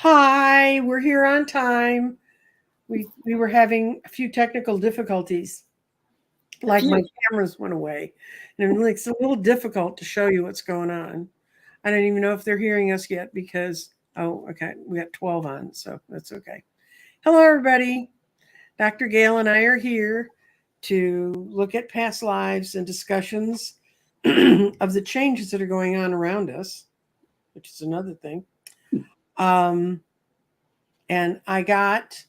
Hi, we're here on time. We were having a few technical difficulties, A like my few. cameras went away, and it's a little difficult to show you what's going on. I don't even know if they're hearing us yet because okay, we got 12 on, so that's okay. Hello, everybody. Dr. Gail and I are here to look at past lives and discussions of the changes that are going on around us, which is another thing. Um, and I got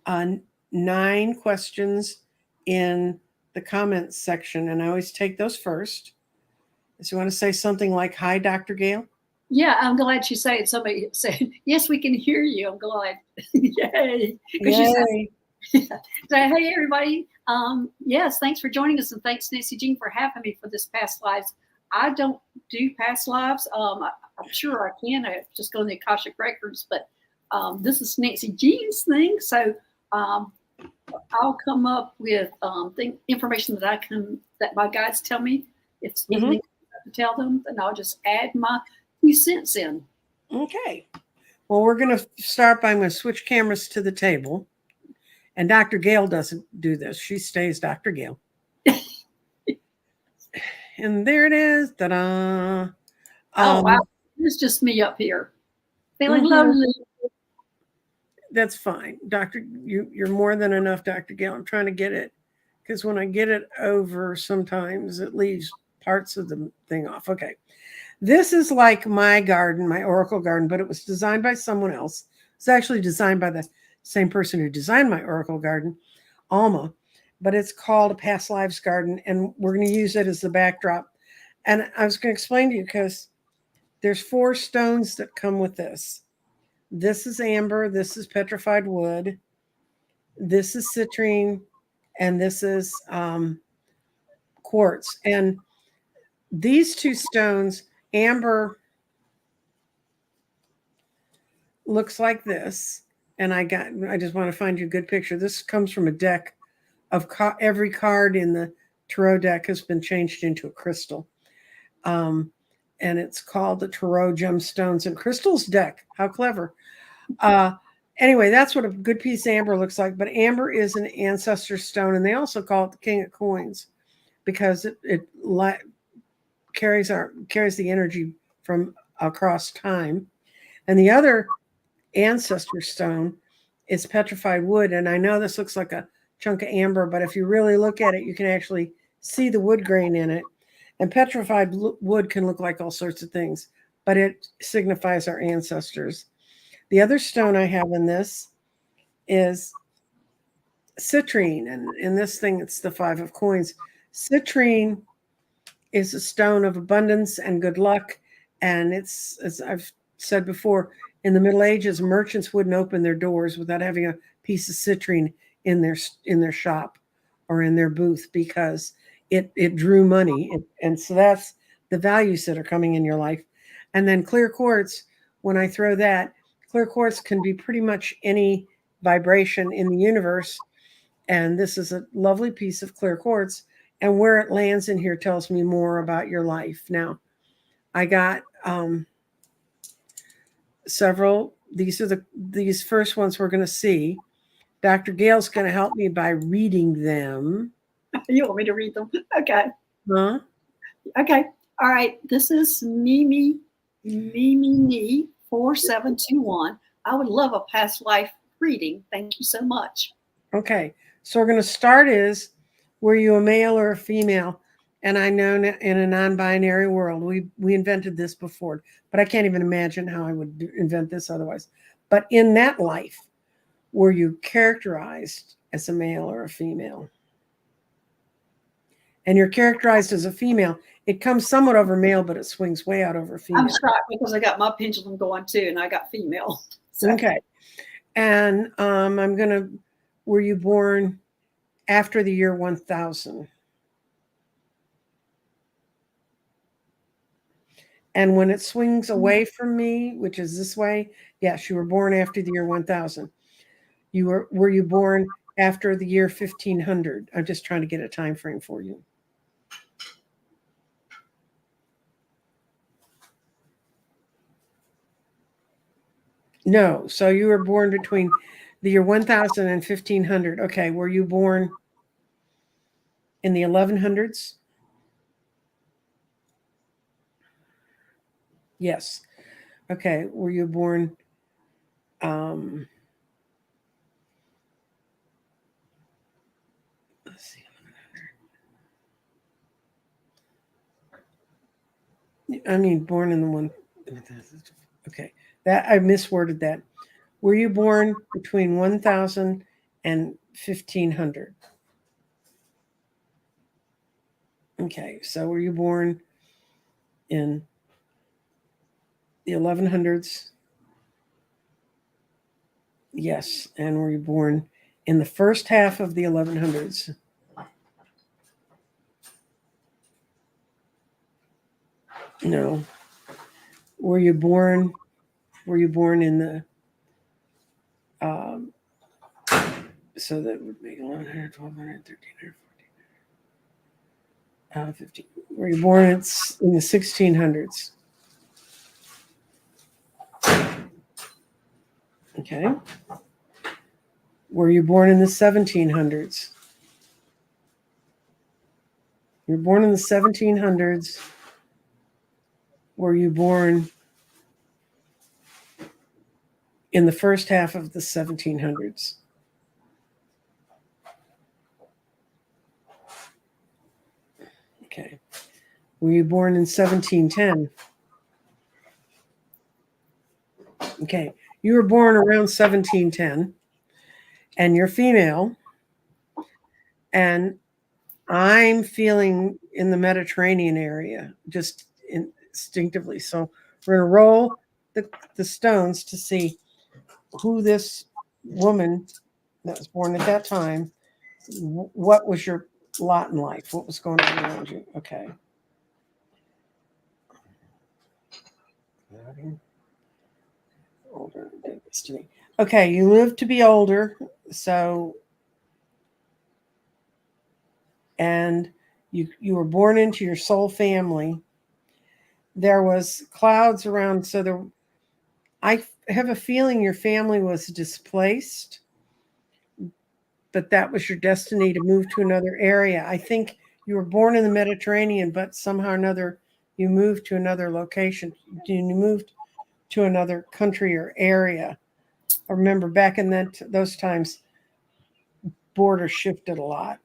uh, 9 questions in the comments section, and I always take those first. So you want to say something like, "Hi, Dr. Gail"? Yeah, I'm glad you said somebody said, yes, we can hear you. I'm glad. Yay. Because you said, Yay. so, hey, everybody. Yes, thanks for joining us. And thanks, Nancy Jean, for having me for this past lives. I don't do past lives. I'm sure I can. I just go in the Akashic Records, but this is Nancy Jean's thing. So um, I'll come up with information that my guides tell me. If Mm-hmm. anything to tell them, then I'll just add my 2 cents in. Okay. Well, we're going to start by I'm going to switch cameras to the table. And Dr. Gail doesn't do this. She stays Dr. Gail. And there it is. Ta-da. Oh wow, Um, it's just me up here feeling mhm. lonely. That's fine. You're more than enough, Dr. Gail. I'm trying to get it because when I get it over, sometimes it leaves parts of the thing off. Okay. This is like my garden, my oracle garden, but it was designed by someone else. It's actually designed by the same person who designed my oracle garden, Alma, but it's called a past lives garden, and we're going to use it as the backdrop. And I was going to explain to you because there's 4 stones that come with this. This is amber, this is petrified wood, this is citrine, and this is quartz. And these 2 stones, amber looks like this. And I just want to find you a good picture. This comes from a deck of every card in the tarot deck has been changed into a crystal. Um, and it's called the Tarot Gemstones and Crystals deck. How clever. Uh, anyway, that's what a good piece of amber looks like. But amber is an ancestor stone, and they also call it the king of coins because it carries the energy from across time. And the other ancestor stone is petrified wood. And I know this looks like a chunk of amber, but if you really look at it, you can actually see the wood grain in it. And petrified wood can look like all sorts of things, but it signifies our ancestors. The other stone I have in this is citrine. And in this thing, it's the 5 of coins. Citrine is a stone of abundance and good luck. And it's, as I've said before, in the Middle Ages, merchants wouldn't open their doors without having a piece of citrine in their shop or in their booth because it drew money. And so that's the values that are coming in your life. And then clear quartz, when I throw that, clear quartz can be pretty much any vibration in the universe. And this is a lovely piece of clear quartz. And where it lands in here tells me more about your life. Now, I got several. These first ones we're going to see. Dr. Gail's going to help me by reading them. You want me to read them? Okay. Huh? Okay. All right. This is Mimi 4721. I would love a past life reading. Thank you so much. Okay. So we're going to start is, were you a male or a female? And I know in a non-binary world, we invented this before, but I can't even imagine how I would invent this otherwise. But in that life, were you characterized as a male or a female? And you're characterized as a female. It comes somewhat over male, but it swings way out over I'm female. shocked because I got my pendulum going too, and I got female. So Okay. And I'm going to, were you born after the year 1000? And when it swings away from me, which is this way, yes, you were born after the year 1000. Were you born after the year 1500? I'm just trying to get a time frame for you. No. So you were born between the year 1000 and 1500. Okay. Were you born in the 1100s? Yes. Okay. Were you born um let's see. I mean born in the one. Okay. That I misworded that. Were you born between 1000 and 1500? Okay. So were you born in the 1100s? Yes. And were you born in the first half of the 1100s? No. Were you born? Were you born in the? Um, so that would make 1100, 1200, 1300, 15. Were you born in the 1600s? Okay. Were you born in the 1700s? You were born in the 1700s. Were you born in the first half of the 1700s? Okay. Were you born in 1710? Okay. You were born around 1710 and you're female. And I'm feeling in the Mediterranean area just instinctively. So we're going to roll the stones to see who this woman that was born at that time, what was your lot in life? What was going on around you? Okay. Older, destiny. Okay, you live to be older, so and you were born into your soul family. There was clouds around, so there. I have a feeling your family was displaced, but that was your destiny to move to another area. I think you were born in the Mediterranean, but somehow or another you moved to another location. You moved to another country or area. I remember back in those times, borders shifted a lot.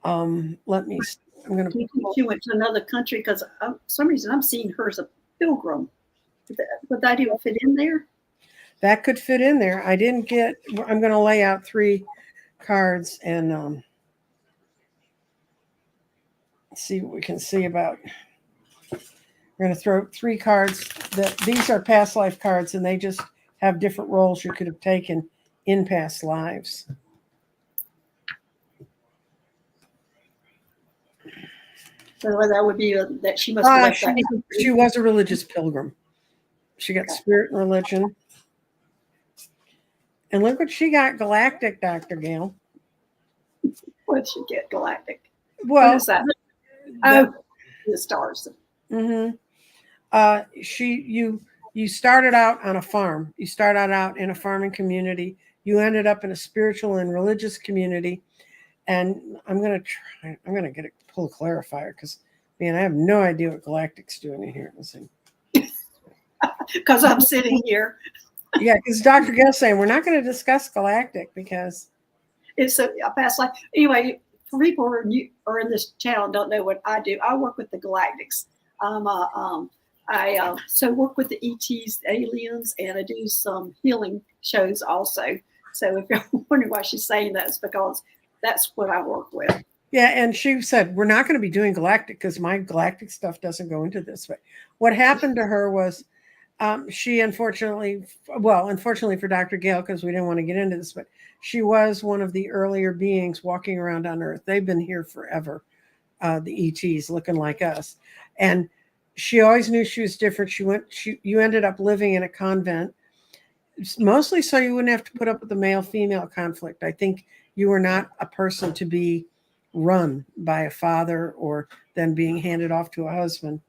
Let me. I'm going Do you think to. she went to another country? Because for some reason I'm seeing her as a pilgrim. Would that even fit in there? That could fit in there. I didn't get. I'm going to lay out 3 cards and see what we can see about. We're going to throw 3 cards. These are past life cards, and they just have different roles you could have taken in past lives. So that would be that she must have left that country. She was a religious pilgrim. She got spirit and religion. And look what she got, galactic, Dr. Gail. What did she get? Galactic. Well, what is that? Oh, the stars. Mm-hmm. You started out on a farm. You started out in a farming community. You ended up in a spiritual and religious community. And I'm gonna pull a clarifier because man, I have no idea what galactic's doing in here. Listen. Because I'm sitting here. Yeah, because Dr. Gail's saying we're not going to discuss galactic because it's a past life. Anyway, for people who are in this channel and don't know what I do, I work with the galactics. I so work with the ETs, the aliens, and I do some healing shows also. So if you're wondering why she's saying that, it's because that's what I work with. Yeah, and she said we're not going to be doing galactic because my galactic stuff doesn't go into this. But what happened to her was she unfortunately for Dr. Gail, because we didn't want to get into this, but she was one of the earlier beings walking around on Earth. They've been here forever, the ETs looking like us. And she always knew she was different. You ended up living in a convent, mostly so you wouldn't have to put up with the male-female conflict. I think you were not a person to be run by a father or then being handed off to a husband.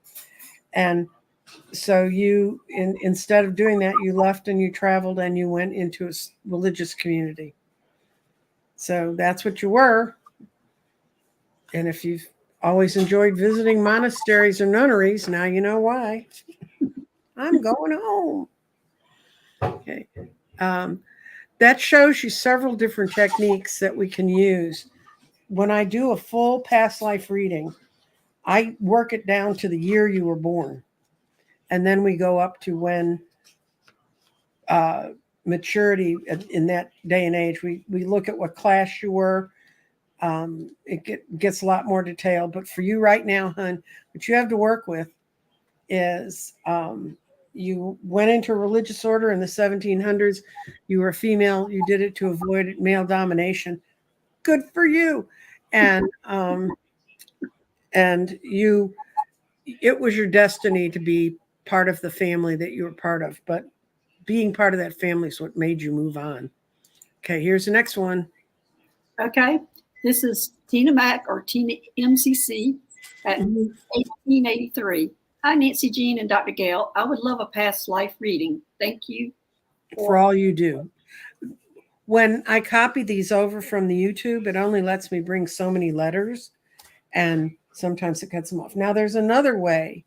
And So you, instead of doing that, you left and you traveled and you went into a religious community. So that's what you were. And if you've always enjoyed visiting monasteries or nunneries, now you know why. I'm going home. Okay. Um, that shows you several different techniques that we can use. When I do a full past life reading, I work it down to the year you were born. And then we go up to when maturity in that day and age. We look at what class you were. Gets a lot more detailed. But for you right now, hon, what you have to work with is you went into a religious order in the 1700s. You were a female. You did it to avoid male domination. Good for you. And you, it was your destiny to be part of the family that you were part of. But being part of that family is what made you move on. Okay, here's the next one. Okay, this is Tina Mack or Tina MCC at 1883. Hi, Nancy Jean and Dr. Gail. I would love a past life reading. Thank you for all you do. When I copy these over from the YouTube, it only lets me bring so many letters, and sometimes it cuts them off. Now, there's another way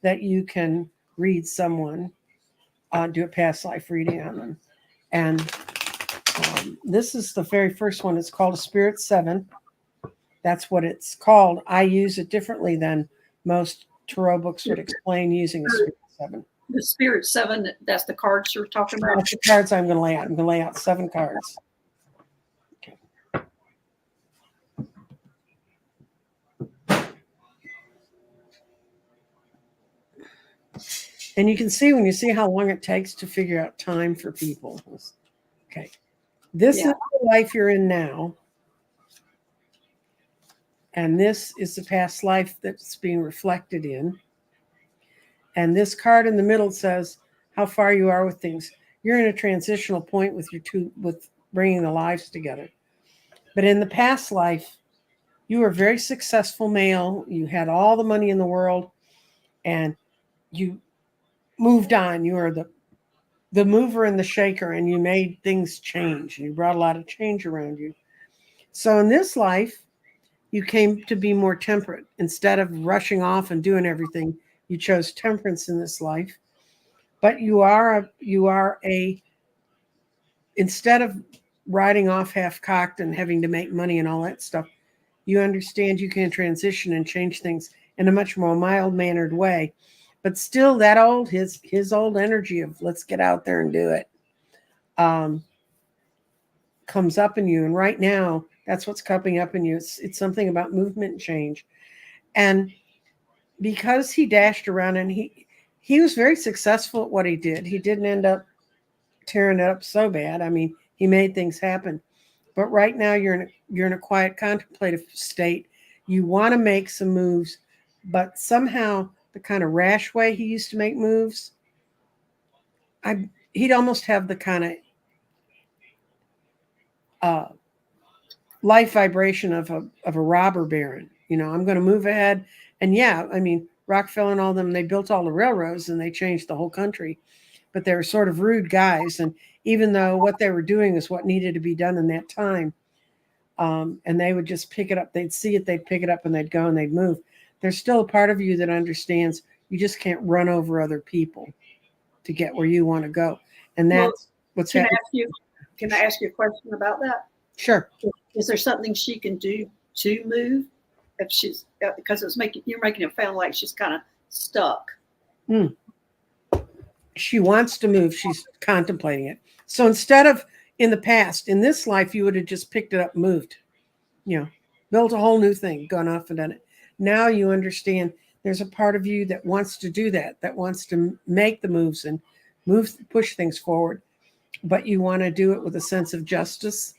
that you can read someone, do a past life reading on them. And this is the very first one. It's called a Spirit 7. That's what it's called. I use it differently than most tarot books would explain using a Spirit 7. The Spirit 7, that's the cards you're talking about? That's the cards I'm going to lay out. I'm going to lay out 7 cards. Okay. And you can see when you see how long it takes to figure out time for people. Okay. This is the life you're in now. And this is the past life that's being reflected in. And this card in the middle says how far you are with things. You're in a transitional point with with bringing the lives together. But in the past life, you were a very successful male. You had all the money in the world, and you moved on. You were the mover and the shaker, and you made things change. You brought a lot of change around you. So in this life, you came to be more temperate. Instead of rushing off and doing everything, you chose temperance in this life. But you are instead of riding off half-cocked and having to make money and all that stuff, you understand you can transition and change things in a much more mild-mannered way. But still, that his old energy of let's get out there and do it comes up in you. And right now, that's what's coming up in you. It's something about movement and change. And because he dashed around and he was very successful at what he did. He didn't end up tearing it up so bad. I mean, he made things happen. But right now you're in a quiet contemplative state. You want to make some moves, but somehow the kind of rash way he used to make moves, he'd almost have the kind of life vibration of a robber baron. You know, I'm going to move ahead. And yeah, I mean, Rockefeller and all of them, they built all the railroads and they changed the whole country. But they were sort of rude guys. And even though what they were doing is what needed to be done in that time, and they would just pick it up. They'd see it, they'd pick it up, and they'd go and they'd move. There's still a part of you that understands you just can't run over other people to get where you want to go. And that's what's happening. Can I ask you a question about that? Sure. Is there something she can do to move if she's, because you're making it sound like she's kind of stuck? She wants to move. She's contemplating it. So instead of in the past, in this life, you would have just picked it up and moved, you know, built a whole new thing, gone off and done it. Now you understand there's a part of you that wants to do that wants to make the moves and push things forward. But you want to do it with a sense of justice.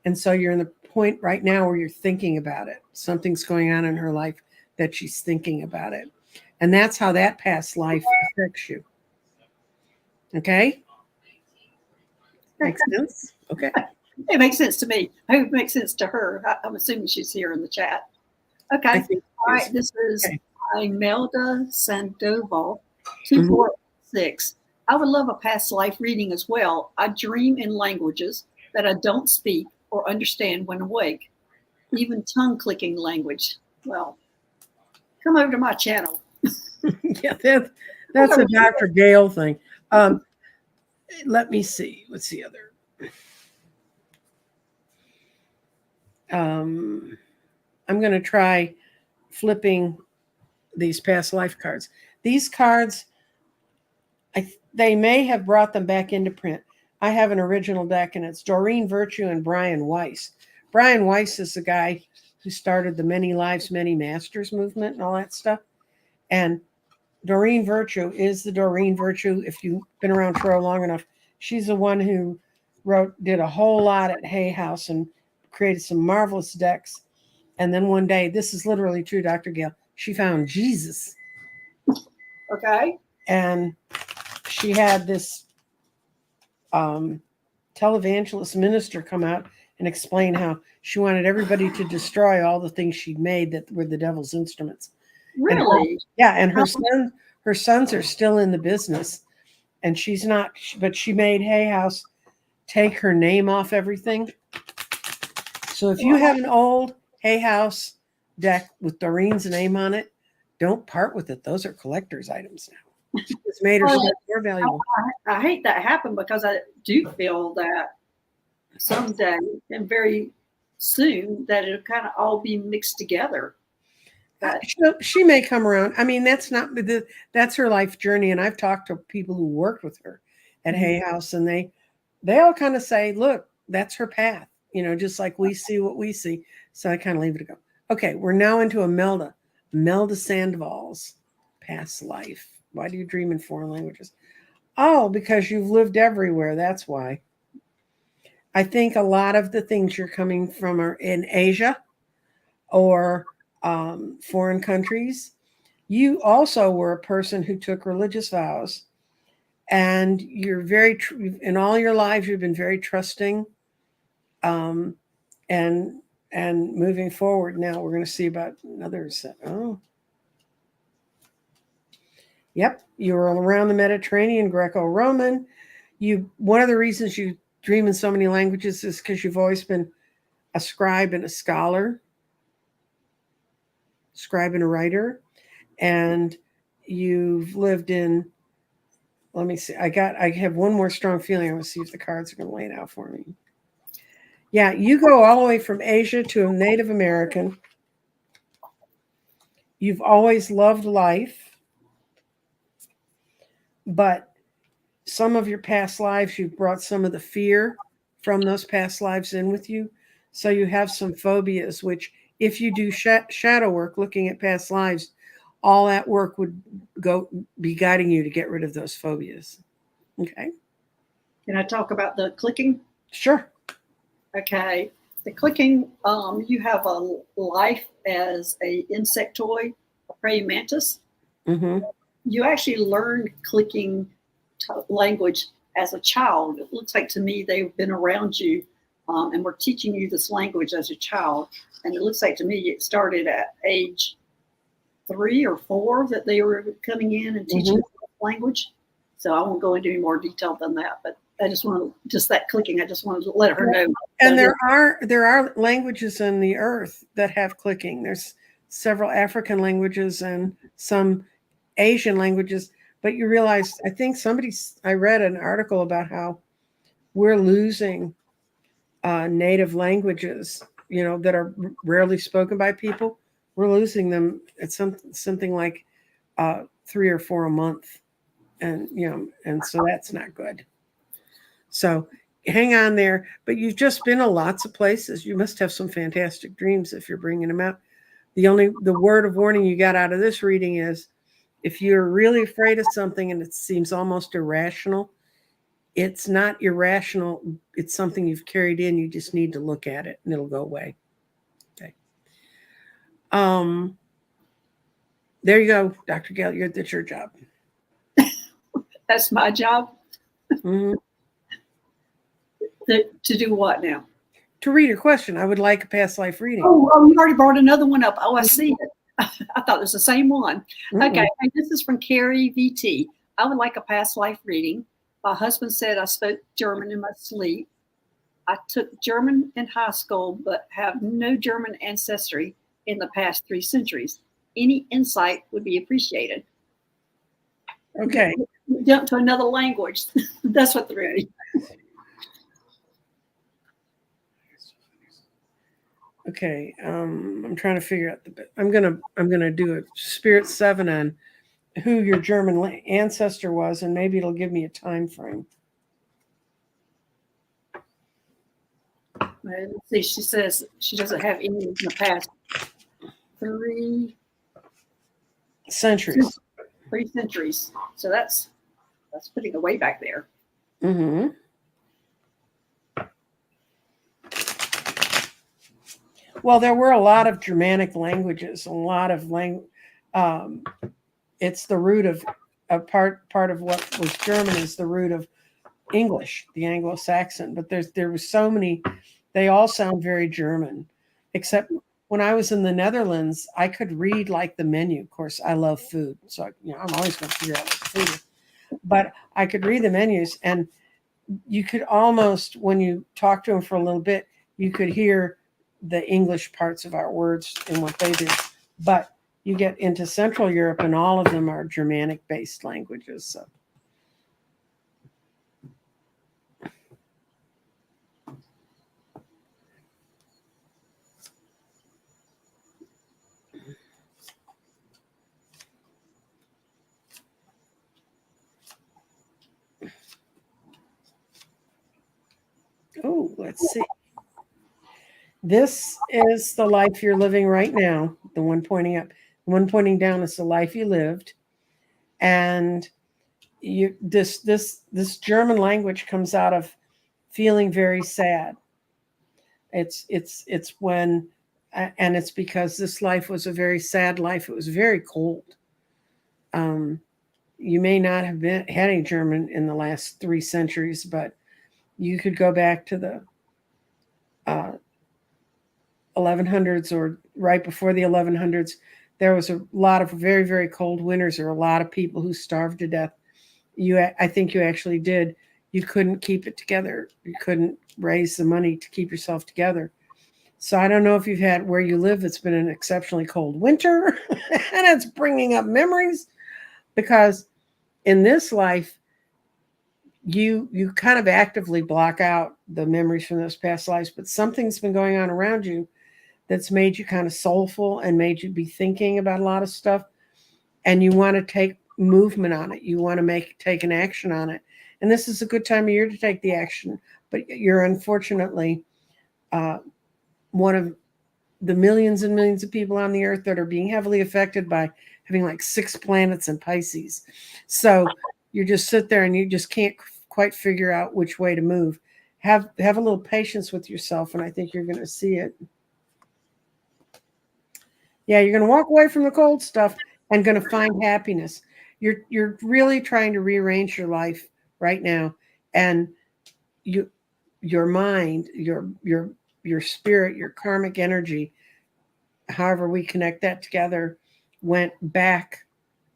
And so you're in the point right now where you're thinking about it. Something's going on in her life that she's thinking about it. And that's how that past life affects you. Okay? Makes sense? Okay. It makes sense to me. I hope it makes sense to her. I'm assuming she's here in the chat. Okay. All right. This is Imelda Sandoval 246. I would love a past life reading as well. I dream in languages that I don't speak or understand when awake, even tongue clicking language. Well, come over to my channel. Yeah, that's a Dr. Gail thing. Let me see. What's the other? I'm going to try flipping these past life cards. These cards, they may have brought them back into print. I have an original deck, and it's Doreen Virtue and Brian Weiss. Brian Weiss is the guy who started the Many Lives, Many Masters movement and all that stuff. And Doreen Virtue is the Doreen Virtue. If you've been around Truro long enough, she's the one who did a whole lot at Hay House and created some marvelous decks. And then one day, this is literally true, Dr. Gail, she found Jesus. Okay. And she had this televangelist minister come out and explain how she wanted everybody to destroy all the things she'd made that were the devil's instruments. Really? And her sons are still in the business, and she's not, but she made Hay House take her name off everything. So if you have an old Hay House deck with Doreen's name on it, don't part with it. Those are collector's items now. It's made her more valuable. I hate that happened because I do feel that someday and very soon that it'll kind of all be mixed together. But she may come around. I mean, that's her life journey. And I've talked to people who worked with her at Hay House, and they all kind of say, look, that's her path, just like we see what we see. So I kind of leave it to go. Okay, we're now into Imelda Sandoval's past life. Why do you dream in foreign languages? Oh, because you've lived everywhere. That's why. I think a lot of the things you're coming from are in Asia or foreign countries. You also were a person who took religious vows, and you're in all your lives, you've been very trusting, and moving forward. Now we're going to see about another set. Oh, yep. You were around the Mediterranean, Greco-Roman. One of the reasons you dream in so many languages is because you've always been a scribe and a scholar, scribe and a writer, and you've lived in, let me see, I have one more strong feeling. I want to see if the cards are going to lay it out for me. Yeah, you go all the way from Asia to a Native American. You've always loved life, but some of your past lives, you've brought some of the fear from those past lives in with you. So you have some phobias, which if you do shadow work, looking at past lives, all that work would be guiding you to get rid of those phobias. Okay. Can I talk about the clicking? Sure. Okay. The clicking, you have a life as a insectoid, a praying mantis. Mm-hmm. You actually learned clicking language as a child. It looks like to me they've been around you and were teaching you this language as a child. And it looks like to me it started at age 3 or 4 that they were coming in and teaching language. So I won't go into any more detail than that, but I just that clicking. I just wanted to let her know. And there are languages on the earth that have clicking. There's several African languages and some Asian languages, but you realize, I think I read an article about how we're losing native languages, that are rarely spoken by people. We're losing them at something like 3 or 4 a month. And, and so that's not good. So hang on there. But you've just been to lots of places. You must have some fantastic dreams if you're bringing them out. The word of warning you got out of this reading is, if you're really afraid of something and it seems almost irrational, it's not irrational. It's something you've carried in. You just need to look at it and it'll go away. Okay. There you go, Dr. Gail. That's your job. That's my job. Mm-hmm. To do what now? To read your question. I would like a past life reading. Oh, you already brought another one up. Oh, I see it. I thought it was the same one. Mm-mm. Okay, and this is from Carrie VT. I would like a past life reading. My husband said I spoke German in my sleep. I took German in high school, but have no German ancestry in the past 3 centuries. Any insight would be appreciated. Okay. Jump to another language. That's what they're ready. Okay. I'm trying to figure out I'm gonna do a Spirit 7 on who your German ancestor was, and maybe it'll give me a time frame. Let's see. She says she doesn't have any in the past 3 Centuries. 3 centuries. So that's putting it way back there. Mm-hmm. Well, there were a lot of Germanic languages, a lot of it's the root of a part of what was German is the root of English, the Anglo-Saxon. But there was so many, they all sound very German, except when I was in the Netherlands, I could read like the menu. Of course, I love food, so I'm always going to figure out what the food is. But I could read the menus, and you could almost, when you talk to them for a little bit, you could hear the English parts of our words and what they do. But you get into Central Europe, and all of them are Germanic-based languages. So. Oh, let's see. This is the life you're living right now. The one pointing up, the one pointing down is the life you lived. And this German language comes out of feeling very sad. It's when, and it's because this life was a very sad life. It was very cold. You may not have had any German in the last 3 centuries, but you could go back to the 1100s or right before the 1100s. There was a lot of very, very cold winters. There were a lot of people who starved to death. I think you actually did. You couldn't keep it together. You couldn't raise the money to keep yourself together. So I don't know if you've had where you live, it's been an exceptionally cold winter and it's bringing up memories, because in this life, you kind of actively block out the memories from those past lives, but something's been going on around you that's made you kind of soulful and made you be thinking about a lot of stuff, and you want to take movement on it. You want to take an action on it. And this is a good time of year to take the action, but you're unfortunately one of the millions and millions of people on the earth that are being heavily affected by having like 6 planets in Pisces. So you just sit there and you just can't quite figure out which way to move. Have a little patience with yourself, and I think you're going to see it. Yeah, you're going to walk away from the cold stuff and going to find happiness. You're really trying to rearrange your life right now, and your mind, your spirit, your karmic energy, however we connect that together, went back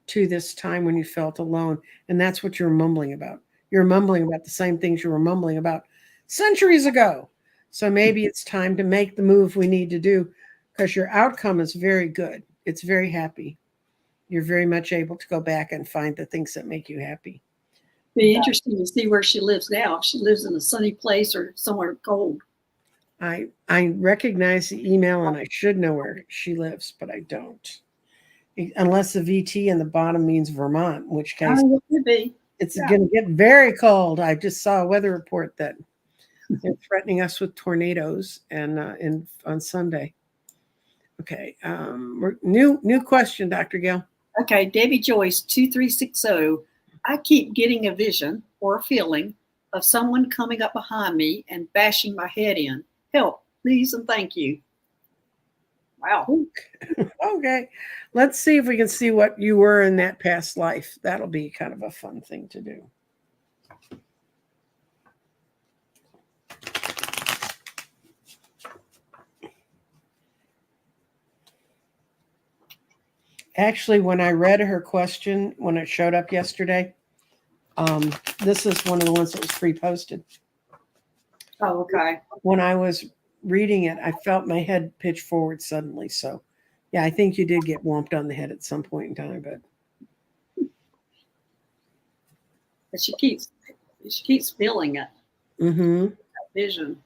to this time when you felt alone, and that's what you're mumbling about. You're mumbling about the same things you were mumbling about centuries ago. So maybe it's time to make the move we need to do, because your outcome is very good. It's very happy. You're very much able to go back and find the things that make you happy. Be interesting to see where she lives now. If she lives in a sunny place or somewhere cold. I recognize the email and I should know where she lives, but I don't. Unless the VT in the bottom means Vermont, in which case it could be. It's going to get very cold. I just saw a weather report that they're threatening us with tornadoes and on Sunday. Okay, new question, Dr. Gail. Okay, Debbie Joyce 2360. I keep getting a vision or a feeling of someone coming up behind me and bashing my head in. Help, please, and thank you. Wow. Okay, let's see if we can see what you were in that past life. That'll be kind of a fun thing to do. Actually, when I read her question, when it showed up yesterday, this is one of the ones that was pre-posted. Oh, okay. When I was reading it, I felt my head pitch forward suddenly. So, yeah, I think you did get whomped on the head at some point in time. But she keeps feeling it. Mm-hmm. Vision.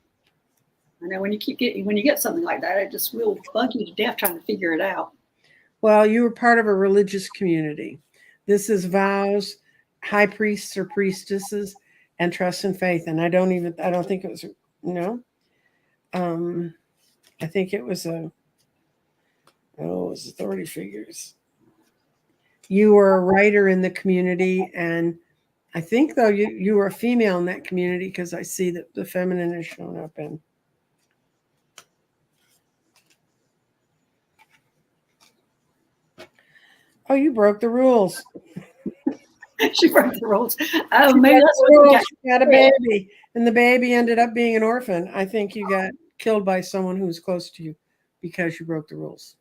I know when you get something like that, it just will bug you to death trying to figure it out. Well, you were part of a religious community. This is vows, high priests or priestesses, and trust and faith. And I don't think it was, no. I think it was it was authority figures. You were a writer in the community, and I think though you were a female in that community because I see that the feminine is shown up in. Oh, you broke the rules. She broke the rules. Oh, maybe that's what Rules. She had a baby, and the baby ended up being an orphan. I think you got killed by someone who was close to you because you broke the rules.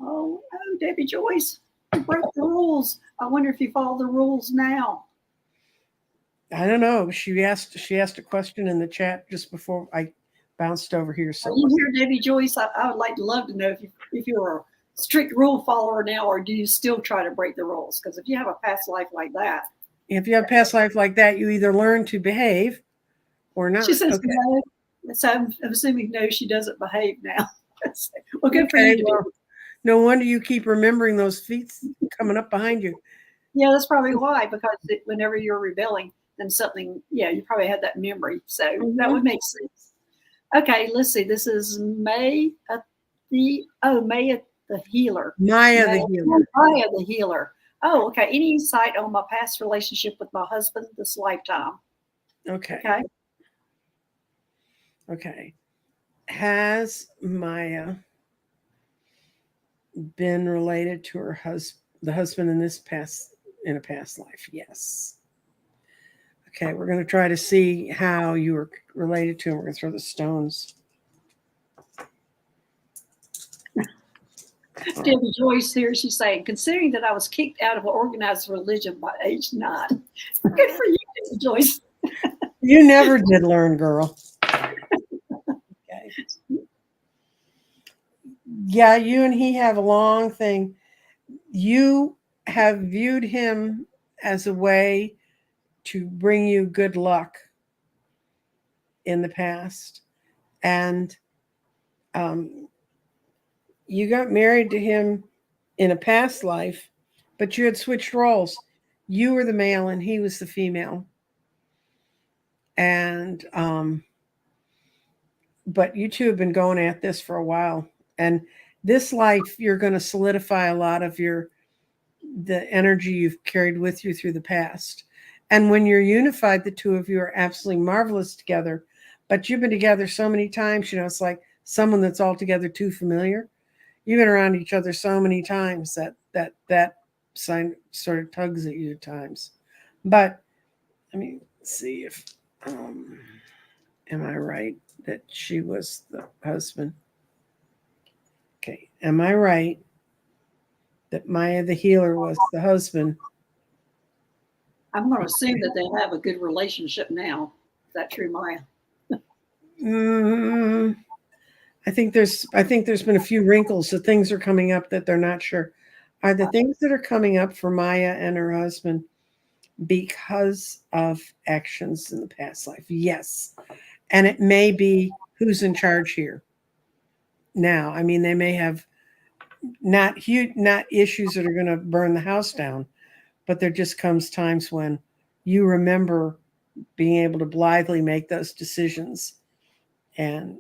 Oh, Debbie Joyce, you broke the rules. I wonder if you follow the rules now. I don't know. She asked a question in the chat just before I bounced over here. So You hear Debbie Joyce? I would love to know if you're a strict rule follower now, or do you still try to break the rules? Because if you have a past life like that, if you have past life like that, you either learn to behave or not. she says Okay. no. So I'm assuming no, she doesn't behave now. Well, good for Okay, you. well, no wonder you keep remembering those feet coming up behind you. Yeah, that's probably why. Because whenever you're rebelling, then something. Yeah, you probably had that memory. So that would make sense. Okay, let's see. This is May the healer. Maya the healer. Maya the healer. Oh, okay. Any insight on my past relationship with my husband this lifetime? Okay. Okay. Okay. Has Maya been related to her husband, the husband in a past life? Yes. Okay, we're going to try to see how you were related to him. We're going to throw the stones. Debbie Joyce here, she's saying, considering that I was kicked out of an organized religion by age 9. Good for you, Debbie Joyce. You never did learn, girl. Okay. Yeah, you and he have a long thing. You have viewed him as a way to bring you good luck in the past. And you got married to him in a past life, but you had switched roles. You were the male and he was the female. And but you two have been going at this for a while. And this life, you're going to solidify a lot of the energy you've carried with you through the past. And when you're unified, the two of you are absolutely marvelous together. But you've been together so many times, it's like someone that's altogether too familiar. You've been around each other so many times that sign sort of tugs at you at times. But let me see if am I right that she was the husband? Okay, am I right that Maya the healer was the husband? I'm going to assume that they have a good relationship now. Is that true, Maya? I think there's been a few wrinkles. The things are coming up that they're not sure. Are the things that are coming up for Maya and her husband because of actions in the past life? Yes. And it may be who's in charge here now. I mean, they may have not issues that are going to burn the house down, but there just comes times when you remember being able to blithely make those decisions, and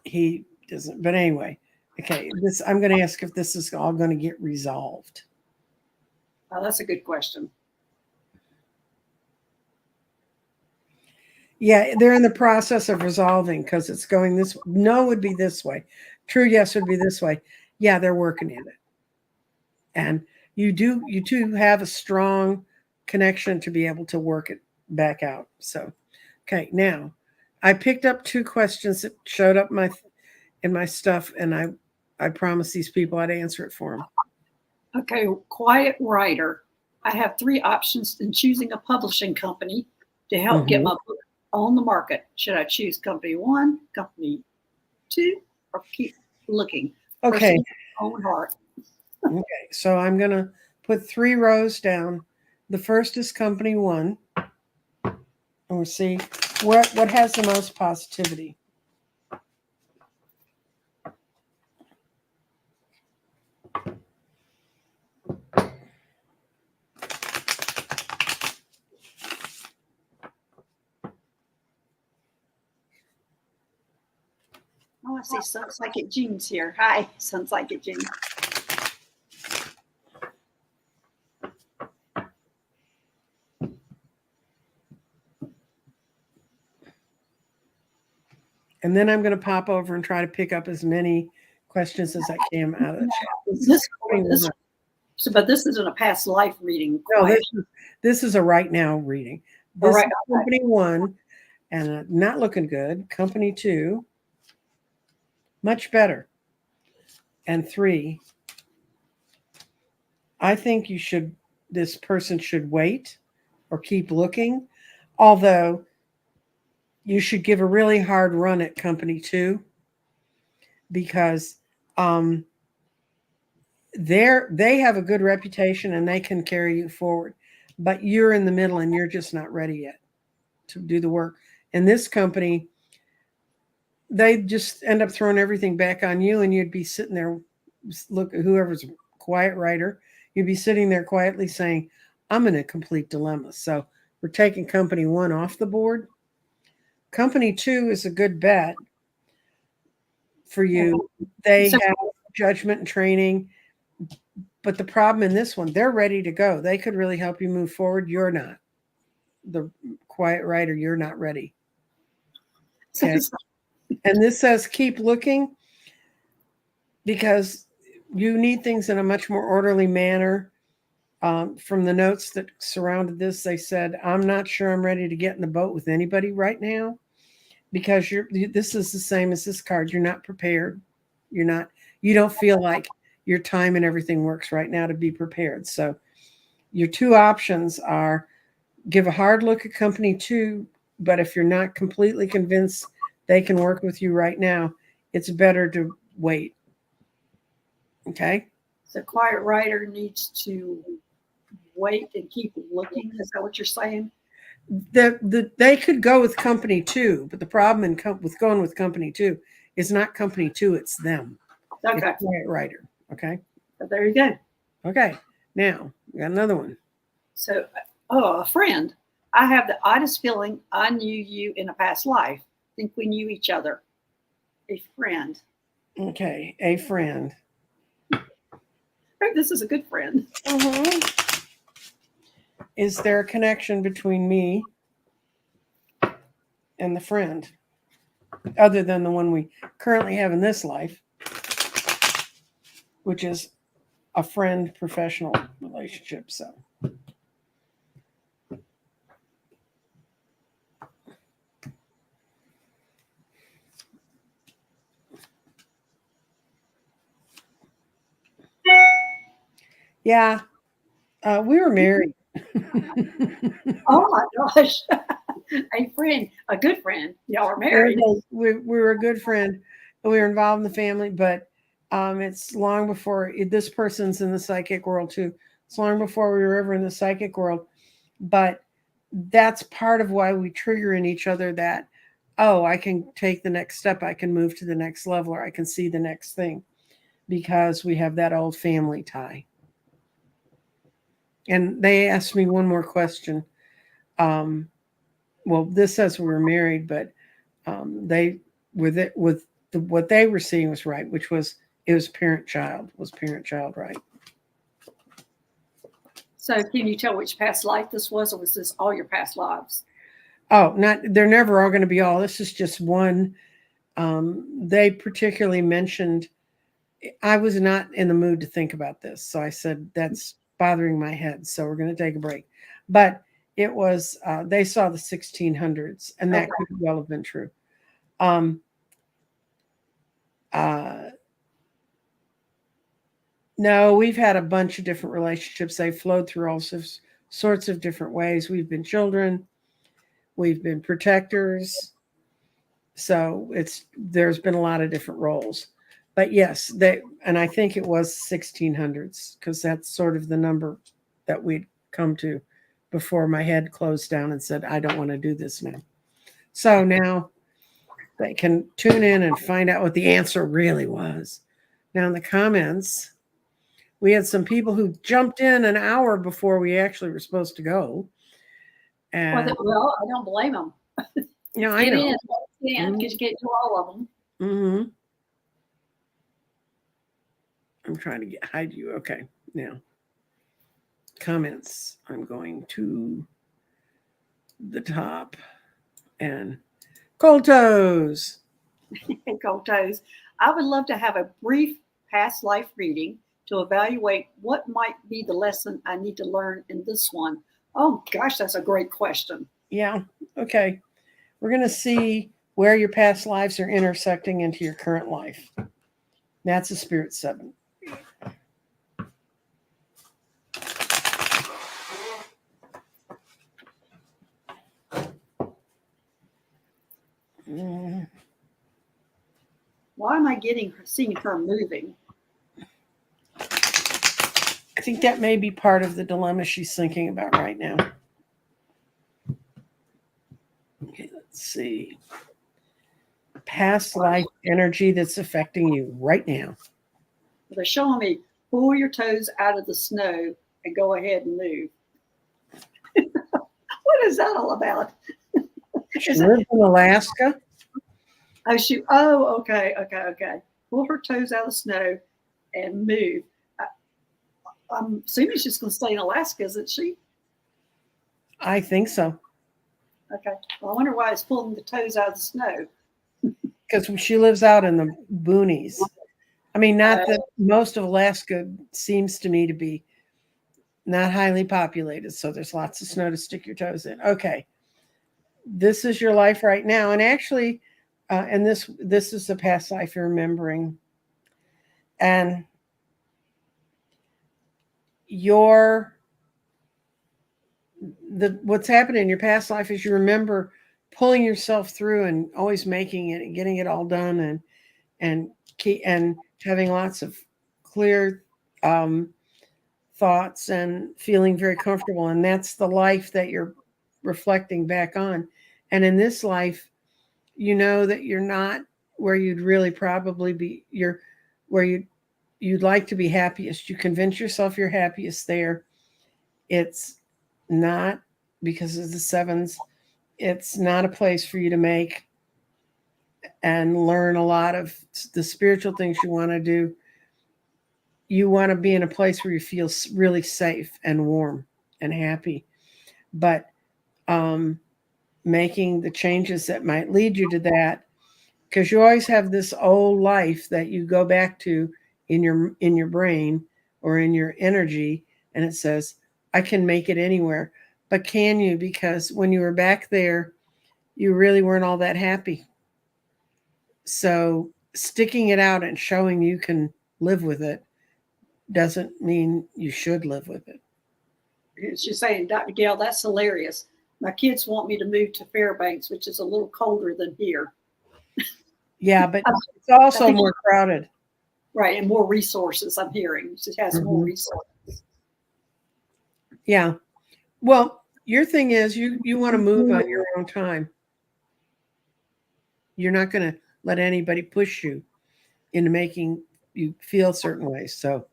he doesn't. But anyway, okay, I'm going to ask if this is all going to get resolved. Oh, that's a good question. Yeah, they're in the process of resolving because it's going this. No would be this way. True, yes would be this way. Yeah, they're working in it, and you two have a strong connection to be able to work it back out. So, okay, now I picked up 2 questions that showed up in my stuff, and I promised these people I'd answer it for them. Okay, quiet writer. I have three options in choosing a publishing company to help get my book on the market. Should I choose company one, company two, or keep looking? Okay. Own heart. Okay. So I'm going to put 3 rows down. The first is company one. And we'll see what has the most positivity. Oh, I see Sun's Like It Jeans here. Hi, Sun's Like It Jeans. And then I'm going to pop over and try to pick up as many questions as I can out of the chat. But this isn't a past life reading. No, this is a right now reading. This is company one, and not looking good. Company two, much better. And 3, I think this person should wait or keep looking, although you should give a really hard run at company two, because they have a good reputation and they can carry you forward, but you're in the middle and you're just not ready yet to do the work. And this company, they just end up throwing everything back on you, and you'd be sitting there, look, whoever's a quiet writer, you'd be sitting there quietly saying, I'm in a complete dilemma. So we're taking company one off the board. Company two is a good bet for you. They have judgment and training, but the problem in this one, they're ready to go. They could really help you move forward. You're not. The quiet writer, you're not ready. Okay. And this says keep looking, because you need things in a much more orderly manner. From the notes that surrounded this, they said, I'm not sure I'm ready to get in the boat with anybody right now, because this is the same as this card. You're not prepared. You don't feel like your time and everything works right now to be prepared. So your 2 options are give a hard look at company two, but if you're not completely convinced they can work with you right now, it's better to wait. Okay. The quiet writer needs to wait and keep looking. Is that what you're saying? They could go with company two, but the problem with going with company two is not company two, it's them. Okay. It's quiet writer. Okay. But there you go. Okay. Now we got another one. So, a friend. I have the oddest feeling I knew you in a past life. Think we knew each other. A friend. Okay. A friend. This is a good friend. Is there a connection between me and the friend, other than the one we currently have in this life, which is a friend professional relationship? So yeah, we were married. Oh my gosh. A friend, a good friend. Y'all are married. We were a good friend. We were involved in the family, but it's long before this person's in the psychic world too. It's long before we were ever in the psychic world. But that's part of why we trigger in each other that, oh, I can take the next step. I can move to the next level, or I can see the next thing, because we have that old family tie. And they asked me one more question. Well, this says we were married, but they what they were seeing was right, which was it was parent-child. Was parent-child right? So, can you tell which past life this was, or was this all your past lives? Oh, they're never all going to be all. This is just one. They particularly mentioned. I was not in the mood to think about this, so I said that's bothering my head. So we're going to take a break. But it was they saw the 1600s, and that could well have been true. No, we've had a bunch of different relationships. They've flowed through all sorts of different ways. We've been children, we've been protectors. So there's been a lot of different roles. But yes, and I think it was 1600s because that's sort of the number that we'd come to before my head closed down and said, I don't want to do this now. So now they can tune in and find out what the answer really was. Now in the comments, we had some people who jumped in an hour before we actually were supposed to go. And Well, I don't blame them. you know, I Get know. in, because you can't do all of them. Mm-hmm. I'm trying to hide you. Okay, now comments. I'm going to the top and cold toes. Cold toes. I would love to have a brief past life reading to evaluate what might be the lesson I need to learn in this one. Oh gosh, that's a great question. Yeah. Okay. We're going to see where your past lives are intersecting into your current life. That's a spirit 7. Why am I seeing her moving? I think that may be part of the dilemma she's thinking about right now. Okay, let's see. Past life energy that's affecting you right now. They're showing me pull your toes out of the snow and go ahead and move. What is that all about? She lives in Alaska. Oh, Oh, okay. Pull her toes out of the snow and move. I'm assuming she's going to stay in Alaska, isn't she? I think so. Okay. Well, I wonder why it's pulling the toes out of the snow. Because she lives out in the boonies. I mean, not that most of Alaska seems to me to be not highly populated, so there's lots of snow to stick your toes in. Okay. This is your life right now. And actually, and this is the past life you're remembering. And what's happened in your past life is you remember pulling yourself through and always making it and getting it all done and having lots of clear thoughts and feeling very comfortable. And that's the life that you're reflecting back on. And in this life, you know that you're not where you'd really probably be. You're where you'd like to be happiest. You convince yourself you're happiest there. It's not, because of the 7s. It's not a place for you to make and learn a lot of the spiritual things you want to do. You want to be in a place where you feel really safe and warm and happy. But making the changes that might lead you to that, because you always have this old life that you go back to in your brain or in your energy, and it says, I can make it anywhere. But can you? Because when you were back there, you really weren't all that happy. So sticking it out and showing you can live with it doesn't mean you should live with it. She's saying, Dr. Gail, that's hilarious. My kids want me to move to Fairbanks, which is a little colder than here. Yeah, but it's also more crowded. Right, and more resources, I'm hearing. She has more resources. Yeah. Well, your thing is you want to move on your own time. You're not going to let anybody push you into making you feel certain ways. So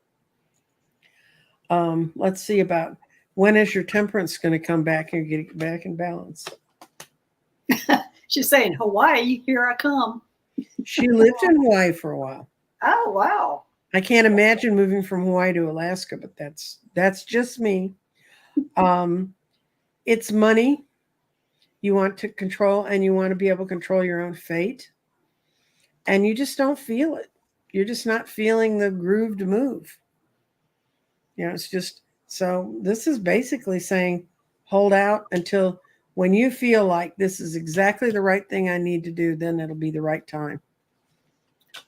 let's see about when is your temperance going to come back and get it back in balance. She's saying, Hawaii, here I come. She lived in Hawaii for a while. Oh, wow. I can't imagine moving from Hawaii to Alaska, but that's just me. It's money. You want to control, and you want to be able to control your own fate. And you just don't feel it. You're just not feeling the groove to move. It's just, so this is basically saying, hold out until when you feel like this is exactly the right thing I need to do, then it'll be the right time.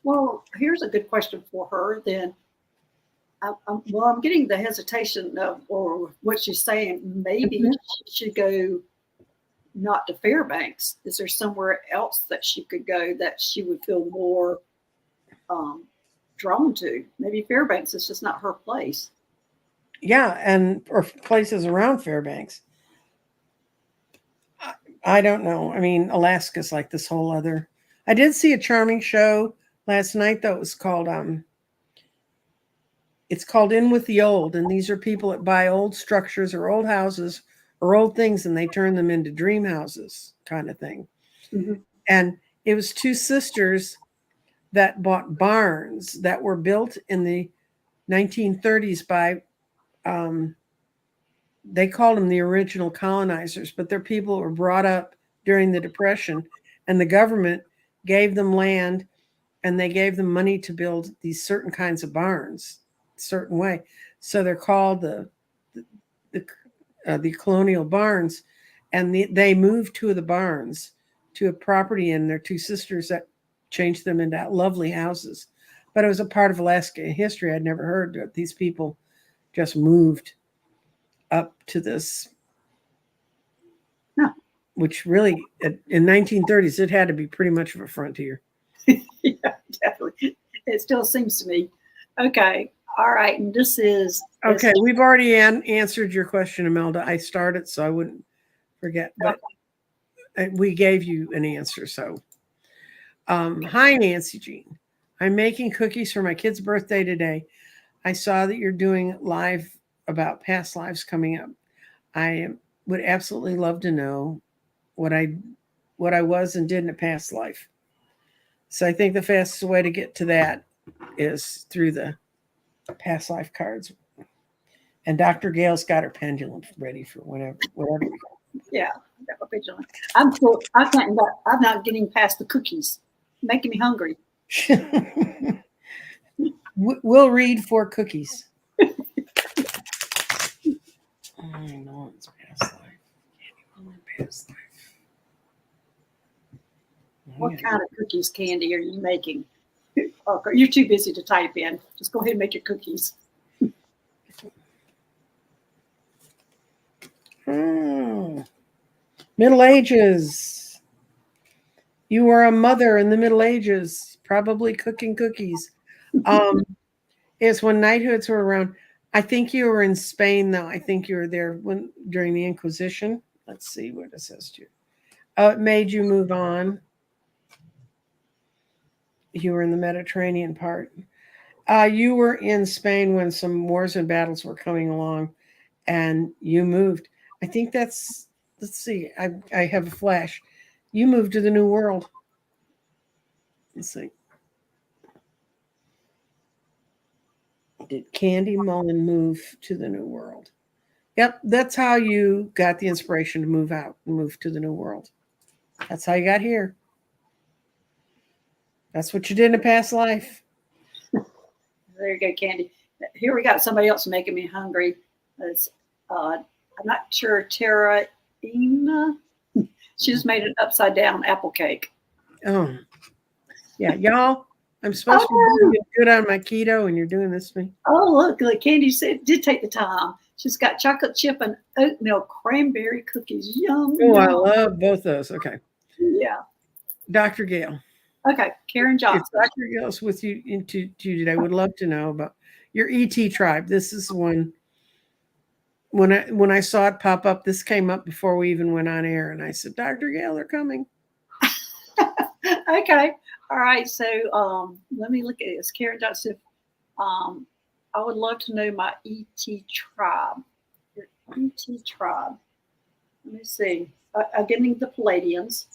Well, here's a good question for her then. I'm getting the hesitation of, or what she's saying. Maybe she should go not to Fairbanks. Is there somewhere else that she could go that she would feel more drawn to? Maybe Fairbanks is just not her place. Yeah, and or places around Fairbanks. I don't know. I mean, Alaska's like this whole other. I did see a charming show last night though. It was called it's called In with the Old, and these are people that buy old structures or old houses or old things and they turn them into dream houses kind of thing. Mm-hmm. And it was two sisters that bought barns that were built in the 1930s by they called them the original colonizers, but they're people who were brought up during the Depression, and the government gave them land and they gave them money to build these certain kinds of barns a certain way. So they're called the colonial barns, and they moved two of the barns to a property, and their two sisters that changed them into lovely houses. But it was a part of Alaska history I'd never heard that these people just moved up to this, which really in 1930s it had to be pretty much of a frontier. Yeah, definitely. It still seems to me. Okay. All right. And this is okay. We've already answered your question, Imelda. I started so I wouldn't forget, but we gave you an answer. So, hi, Nancy Jean. I'm making cookies for my kid's birthday today. I saw that you're doing live about past lives coming up. I would absolutely love to know what I was and did in a past life. So I think the fastest way to get to that is through the past life cards. And Dr. Gail's got her pendulum ready for whatever. Yeah, I'm not getting past the cookies, making me hungry. We'll read 4 cookies. I know it's past life. Past life. What kind of cookies, Candy, are you making? Oh, you're too busy to type in. Just go ahead and make your cookies. Middle Ages. You were a mother in the Middle Ages, probably cooking cookies. It's when knighthoods were around. I think you were in Spain, though. I think you were there during the Inquisition. Let's see what it says to you. Oh, it made you move on. You were in the Mediterranean part. You were in Spain when some wars and battles were coming along, and you moved. I think that's, let's see, I have a flash. You moved to the New World. Let's see. Did Candy Mullen move to the New World? Yep, that's how you got the inspiration to move out and move to the New World. That's how you got here. That's what you did in a past life. There you go, Candy. Here we got somebody else making me hungry. I'm not sure, Tara Ina. She just made an upside down apple cake. Oh, yeah, y'all. I'm supposed to be good on my keto, and you're doing this to me. Oh, look, like Candy said, did take the time. She's got chocolate chip and oatmeal cranberry cookies. Yum. Oh, yum. I love both those. Okay. Yeah. Dr. Gail. Okay, Karen Johnson. If Dr. Gail's with you today, I would love to know about your ET tribe. This is one. When I saw it pop up, this came up before we even went on air, and I said, Dr. Gail, they're coming. Okay. All right. So let me look at this. Karen Johnson. I would love to know my ET tribe. Your ET tribe. Let me see. Getting the Palladians.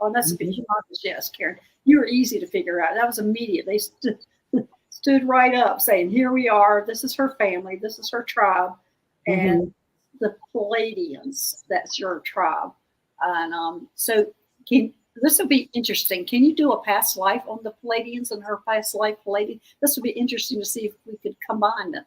Oh, that's a bit humongous. Yes, Karen. You were easy to figure out. That was immediate. They stood right up saying, here we are. This is her family. This is her tribe. And the Palladians, that's your tribe. And so this will be interesting. Can you do a past life on the Palladians and her past life Palladian? This would be interesting to see if we could combine them.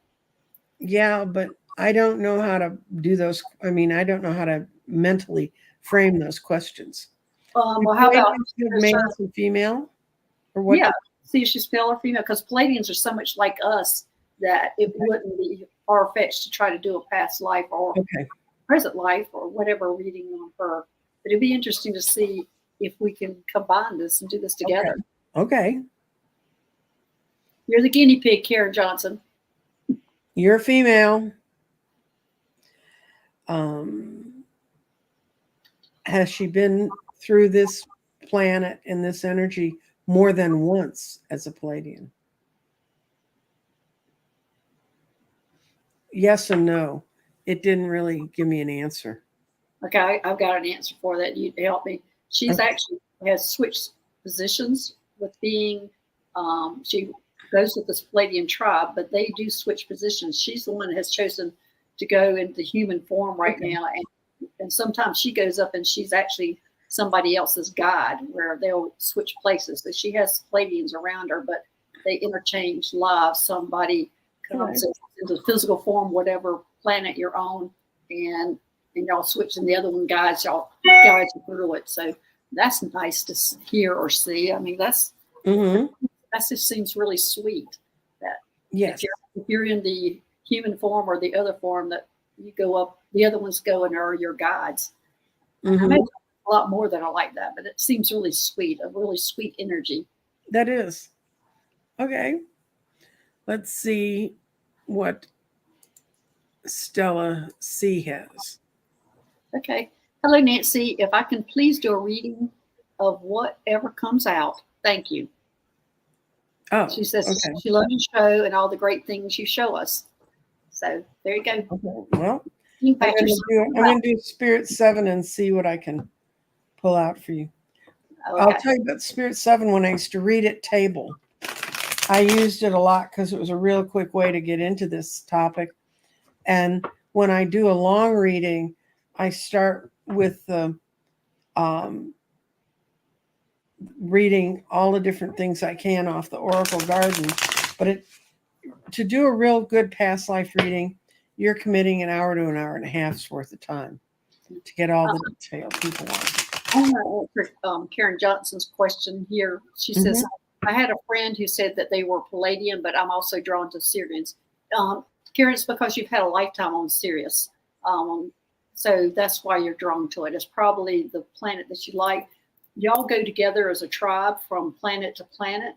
Yeah, but I don't know how to do those. I mean, I don't know how to mentally frame those questions. Well, how about male and female? Or what? Yeah, see if she's male or female, because Palladians are so much like us. that it wouldn't be far-fetched to try to do a past life or Okay. present life or whatever reading on her. But it'd be interesting to see if we can combine this and do this together. Okay. You're the guinea pig, Karen Johnson. You're female. Has she been through this planet and this energy more than once as a Palladian? Yes and no. It didn't really give me an answer. Okay, I've got an answer for that. You help me. She's actually has switched positions with being. She goes with this Palladian tribe, but they do switch positions. She's the one that has chosen to go into human form right now, and sometimes she goes up and she's actually somebody else's guide, where they'll switch places. So she has Palladians around her, but they interchange lives. Somebody comes into physical form, whatever planet you're on, and y'all switch, and the other one guides you through it. So that's nice to hear or see. I mean, that just seems really sweet. That if you're in the human form or the other form, that you go up, the other ones go and are your guides. I imagine a lot more than I like that, but it seems really sweet, a really sweet energy. That is. Okay. Let's see what Stella C has. Okay. Hello, Nancy. If I can please do a reading of whatever comes out. Thank you. Oh, she says she loves your show and all the great things you show us. So there you go. Okay. Well, I'm going to do Spirit 7 and see what I can pull out for you. Okay. I'll tell you about Spirit 7 when I used to read at table. I used it a lot because it was a real quick way to get into this topic. And when I do a long reading, I start with the reading all the different things I can off the Oracle Garden. But to do a real good past life reading, you're committing an hour to an hour and a half's worth of time to get all the detail people want. I'm going to answer Karen Johnson's question here. She says, I had a friend who said that they were Palladian, but I'm also drawn to Sirians. Karen, it's because you've had a lifetime on Sirius. So that's why you're drawn to it. It's probably the planet that you like. Y'all go together as a tribe from planet to planet,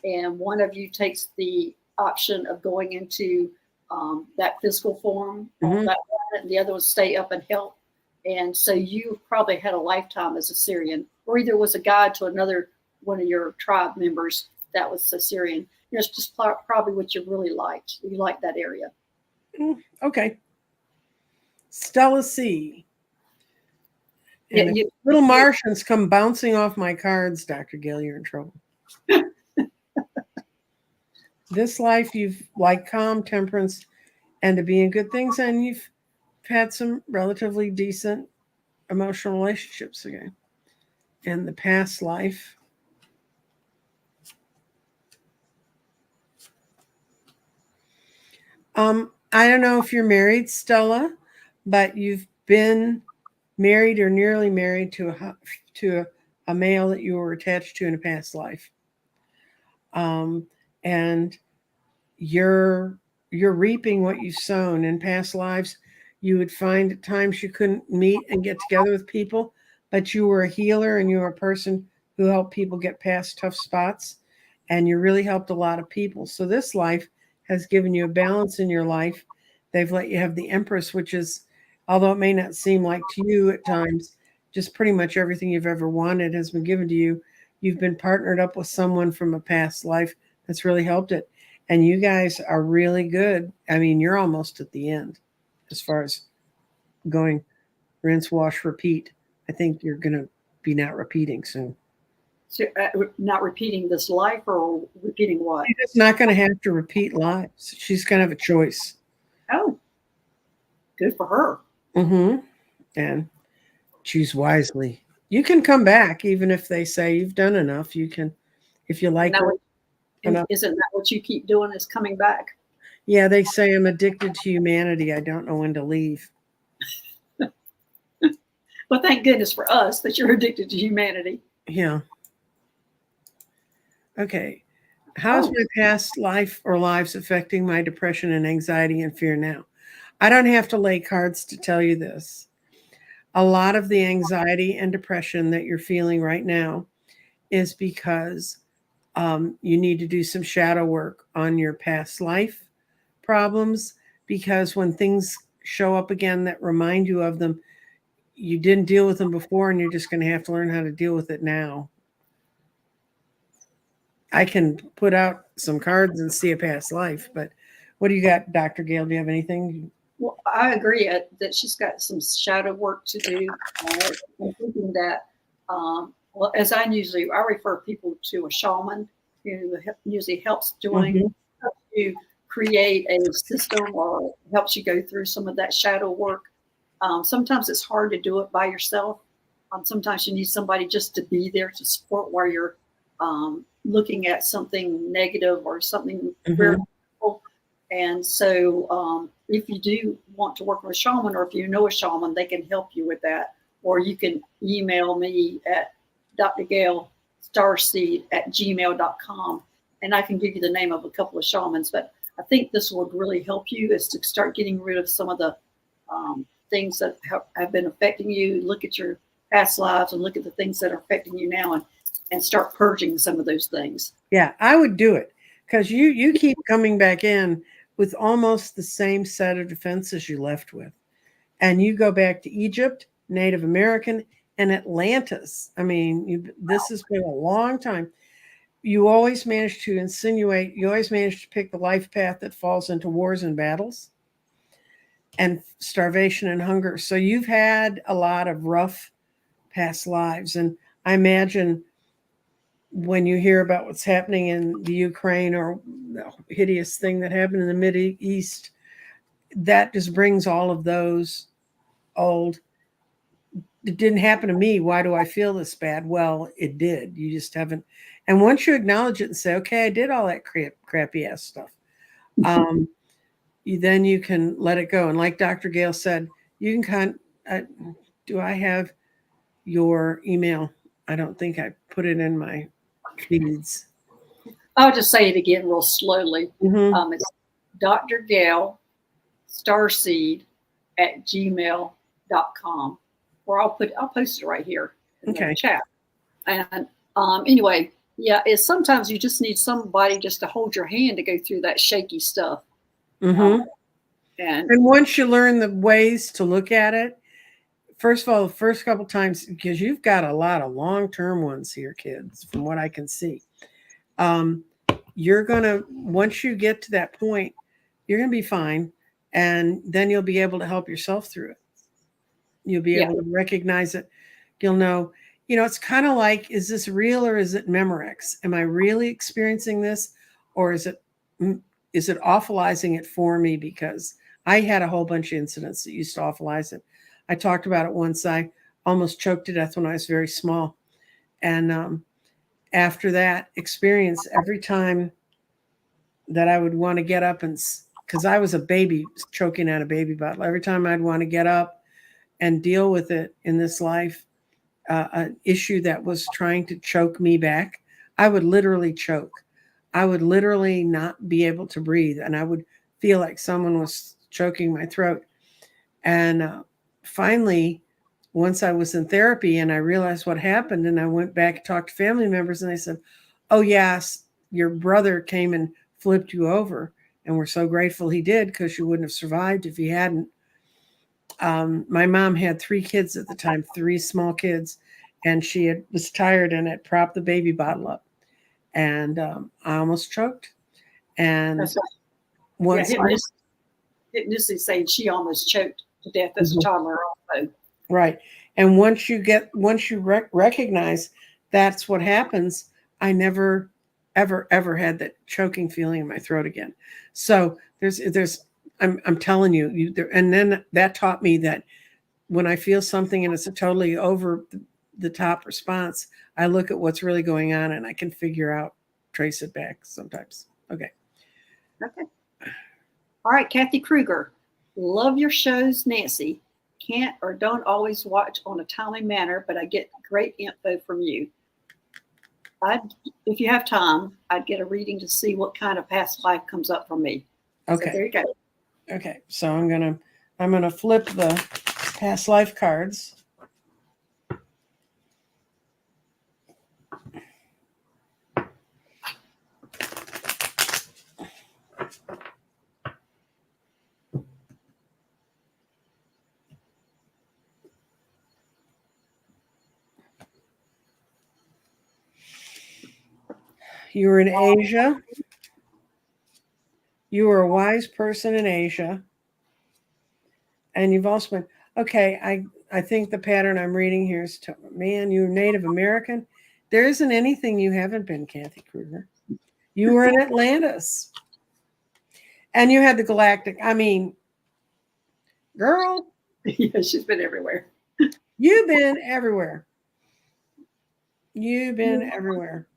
and one of you takes the option of going into that physical form on that planet, and the other will stay up and help. And so you probably had a lifetime as a Sirian, or either was a guide to another one of your tribe members that was a Sirian. It's just probably what you really liked. You liked that area. Okay. Stella C. And little Martians come bouncing off my cards, Dr. Gail, you're in trouble. This life, you've liked calm, temperance, and to be in good things, and you've had some relatively decent emotional relationships again. In the past life, I don't know if you're married, Stella, but you've been married or nearly married to a male that you were attached to in a past life. And you're reaping what you've sown. In past lives, you would find at times you couldn't meet and get together with people, but you were a healer and you were a person who helped people get past tough spots, and you really helped a lot of people. So this life has given you a balance in your life. They've let you have the Empress, which is, although it may not seem like to you at times, just pretty much everything you've ever wanted has been given to you. You've been partnered up with someone from a past life that's really helped it. And you guys are really good. I mean, you're almost at the end as far as going rinse, wash, repeat. I think you're going to be not repeating soon. So, not repeating this life, or repeating what? She's not going to have to repeat lives. She's going to have a choice. Oh, good for her. And choose wisely. You can come back, even if they say you've done enough. You can, if you like her. Isn't that what you keep doing, is coming back? Yeah, they say I'm addicted to humanity. I don't know when to leave. Well, thank goodness for us that you're addicted to humanity. Yeah. Okay. How is my past life or lives affecting my depression and anxiety and fear now? I don't have to lay cards to tell you this. A lot of the anxiety and depression that you're feeling right now is because you need to do some shadow work on your past life problems, because when things show up again that remind you of them, you didn't deal with them before and you're just going to have to learn how to deal with it now. I can put out some cards and see a past life, but what do you got, Dr. Gail? Do you have anything? Well, I agree that she's got some shadow work to do. I'm thinking that, well, as I refer people to a shaman who usually helps you create a system or helps you go through some of that shadow work. Sometimes it's hard to do it by yourself. Sometimes you need somebody just to be there to support while you're looking at something negative or something very difficult. And so if you do want to work with a shaman, or if you know a shaman, they can help you with that. Or you can email me at drgailstarseed@gmail.com, and I can give you the name of a couple of shamans. But I think this would really help you, is to start getting rid of some of the things that have been affecting you. Look at your past lives and look at the things that are affecting you now, and start purging some of those things. Yeah, I would do it, because you keep coming back in with almost the same set of defenses you left with. And you go back to Egypt, Native American, and Atlantis. I mean, this has been a long time. You always manage to pick the life path that falls into wars and battles and starvation and hunger. So you've had a lot of rough past lives. And I imagine when you hear about what's happening in the Ukraine, or the hideous thing that happened in the Middle East, that just brings all of those old, it didn't happen to me, why do I feel this bad? Well, it did. You just haven't. And once you acknowledge it and say, okay, I did all that crappy ass stuff, then you can let it go. And like Dr. Gail said, you can do I have your email? I don't think I put it in my feeds. I'll just say it again real slowly. It's Dr. Gail Starseed@gmail.com, or I'll post it right here in the chat. And anyway, yeah, sometimes you just need somebody just to hold your hand to go through that shaky stuff. And once you learn the ways to look at it, first of all, the first couple times, because you've got a lot of long-term ones here, kids, from what I can see. You're going to, once you get to that point, you're going to be fine. And then you'll be able to help yourself through it. You'll be able to recognize it. You'll know, it's kind of like, is this real or is it Memorex? Am I really experiencing this, or is it awfulizing it for me? Because I had a whole bunch of incidents that used to awfulize it. I talked about it once. I almost choked to death when I was very small. And after that experience, every time that I would want to get up, and because I was a baby choking out a baby bottle, every time I'd want to get up and deal with it in this life, an issue that was trying to choke me back, I would literally choke. I would literally not be able to breathe, and I would feel like someone was choking my throat. And finally, once I was in therapy and I realized what happened, and I went back and talked to family members, and they said, oh yes, your brother came and flipped you over, and we're so grateful he did, because you wouldn't have survived if he hadn't. My mom had 3 kids at the time, 3 small kids, and she was tired and had propped the baby bottle up, and I almost choked. And once Hypnosis saying she almost choked to death as a toddler also. Right. And once you recognize that's what happens, I never, ever had that choking feeling in my throat again. So I'm telling you, and then that taught me that when I feel something and it's a totally over the top response, I look at what's really going on, and I can trace it back sometimes. Okay. All right, Kathy Kruger. Love your shows, Nancy. Can't or don't always watch on a timely manner, but I get great info from you. if you have time, I'd get a reading to see what kind of past life comes up for me. Okay. So there you go. Okay. So I'm gonna flip the past life cards. You were in Asia. You were a wise person in Asia. And you've also been, okay, I think the pattern I'm reading here is, man, you're Native American. There isn't anything you haven't been, Kathy Kruger. You were in Atlantis. And you had the galactic. I mean, girl. Yeah, she's been everywhere. You've been everywhere. You've been everywhere.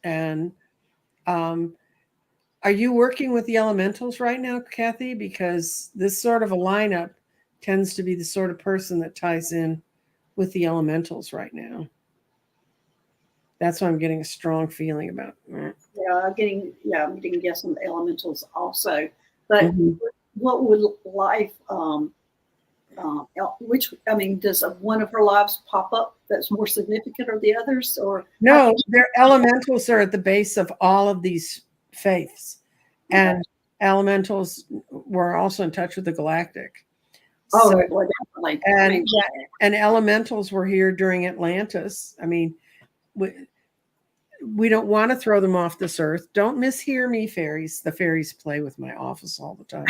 And are you working with the elementals right now, Kathy? Because this sort of a lineup tends to be the sort of person that ties in with the elementals right now. That's what I'm getting a strong feeling about. Yeah, I'm getting yes on the elementals also. But what would life does one of her lives pop up that's more significant or the others? Or no, their elementals are at the base of all of these faiths. And elementals were also in touch with the galactic. So, well, definitely. And elementals were here during Atlantis. I mean, we don't want to throw them off this earth. Don't mishear me, fairies. The fairies play with my office all the time.